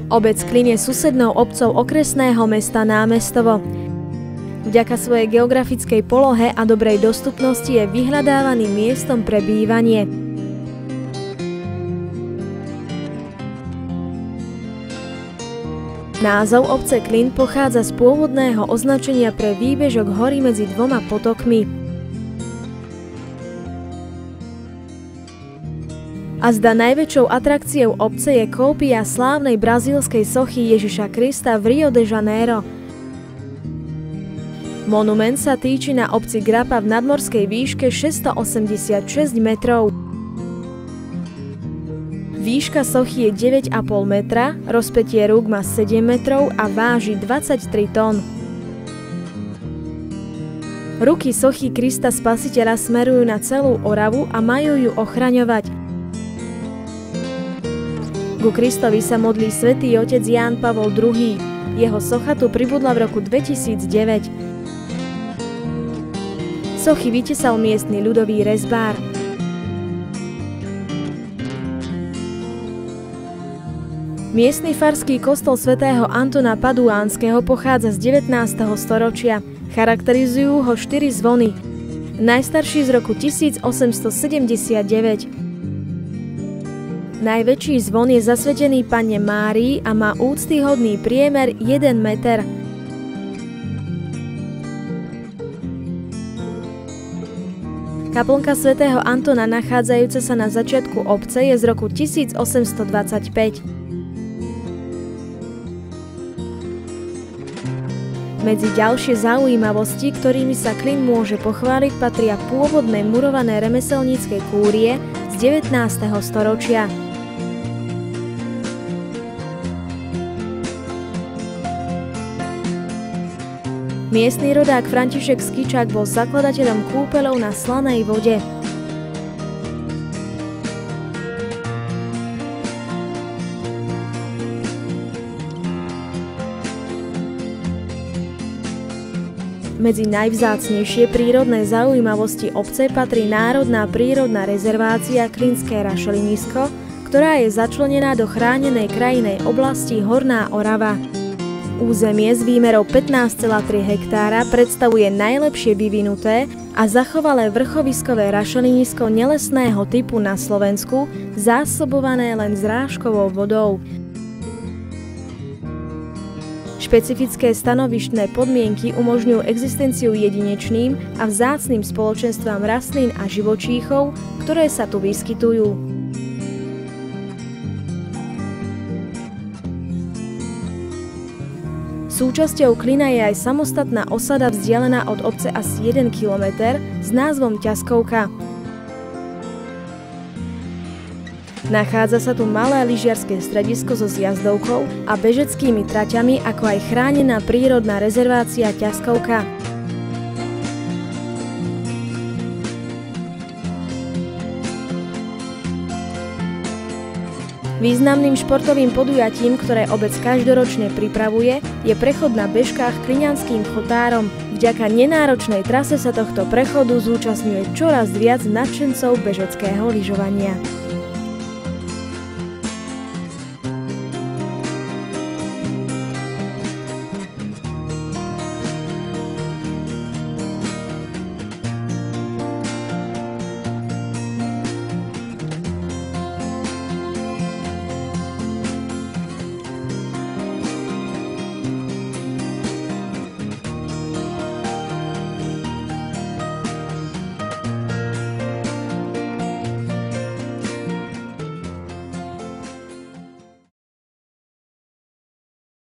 Obec Klin je susednou obcou okresného mesta Námestovo. Vďaka svojej geografickej polohe a dobrej dostupnosti je vyhľadávaným miestom pre bývanie. Názov obce Klin pochádza z pôvodného označenia pre výbežok hory medzi dvoma potokmi. A zda najväčšou atrakciou obce je kópia slávnej brazílskej sochy Ježiša Krista v Rio de Janeiro. Monument sa týči na obci Grapa v nadmorskej výške 686 metrov. Výška sochy je 9,5 metra, rozpätie rúk má 7 metrov a váži 23 tón. Ruky sochy Krista Spasiteľa smerujú na celú Oravu a majú ju ochraňovať. Ku Kristovi sa modlí svätý otec Ján Pavol II. Jeho socha tu pribudla v roku 2009. Sochy vytesal miestny ľudový rezbár. Miestny farský kostol svätého Antona Paduánskeho pochádza z 19. storočia. Charakterizujú ho 4 zvony. Najstarší z roku 1879. Najväčší zvon je zasvetený Panne Márii a má úctyhodný priemer 1 meter. Kaplnka svätého Antona nachádzajúca sa na začiatku obce je z roku 1825. Medzi ďalšie zaujímavosti, ktorými sa Klin môže pochváliť, patria pôvodné murované remeselnícke kúrie z 19. storočia. Miestny rodák František Skičák bol zakladateľom kúpeľov na slanej vode. Medzi najvzácnejšie prírodné zaujímavosti obce patrí národná prírodná rezervácia Klinské rašelinisko, ktorá je začlenená do chránenej krajinnej oblasti Horná Orava. Územie s výmerou 15,3 hektára predstavuje najlepšie vyvinuté a zachovalé vrchoviskové rašelinisko nelesného typu na Slovensku, zásobované len zrážkovou vodou. Špecifické stanovištné podmienky umožňujú existenciu jedinečným a vzácnym spoločenstvám rastlín a živočíchov, ktoré sa tu vyskytujú. Súčasťou Klina je aj samostatná osada vzdialená od obce asi 1 kilometer s názvom Ťaskovka. Nachádza sa tu malé lyžiarske stredisko so zjazdovkou a bežeckými traťami, ako aj chránená prírodná rezervácia Ťaskovka. Významným športovým podujatím, ktoré obec každoročne pripravuje, je prechod na bežkách Klyňanským chotárom. Vďaka nenáročnej trase sa tohto prechodu zúčastňuje čoraz viac nadšencov bežeckého lyžovania.